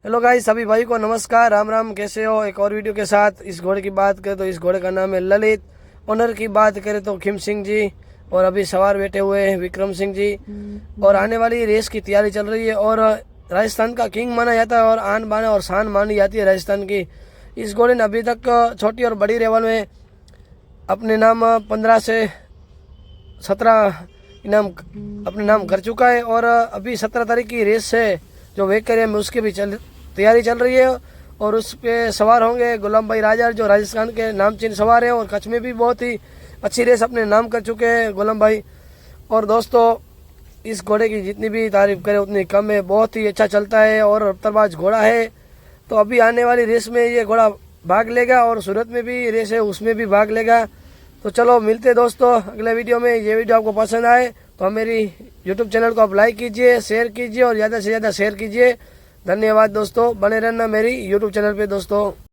Hello guys, सभी भाई को नमस्कार, राम राम। कैसे हो? एक और वीडियो के साथ। इस घोड़े की बात करें तो इस घोड़े का नाम है ललित। ओनर की बात करें तो खिम सिंह जी, और अभी सवार बैठे हुए हैं विक्रम सिंह जी। और आने वाली रेस की तैयारी चल रही है और राजस्थान का किंग माना जाता है और आन बान और शान मानी जाती है राजस्थान की। इस घोड़े ने अभी तक छोटी और बड़ी लेवल में अपने नाम 15 से 17 इनाम अपने नाम कर चुका है। और अभी 17 तारीख की रेस है जो वेकरिया में, उसकी भी तैयारी चल रही है। और उस पे सवार होंगे गुलाम भाई राजा, जो राजस्थान के नामचीन सवार हैं और कच्छ में भी बहुत ही अच्छी रेस अपने नाम कर चुके हैं गुलाम भाई। और दोस्तों, इस घोड़े की जितनी भी तारीफ करें उतनी कम है। बहुत ही अच्छा चलता है और रफ्तारबाज घोड़ा है। तो अभी आने वाली रेस में ये घोड़ा भाग लेगा और सूरत में भी रेस है, उसमें भी भाग लेगा। तो चलो मिलते हैं दोस्तों अगले वीडियो में। ये वीडियो आपको पसंद आए तो मेरी यूट्यूब चैनल को आप लाइक कीजिए, शेयर कीजिए और ज़्यादा से ज़्यादा शेयर कीजिए। धन्यवाद दोस्तों, बने रहना मेरी यूट्यूब चैनल पे दोस्तों।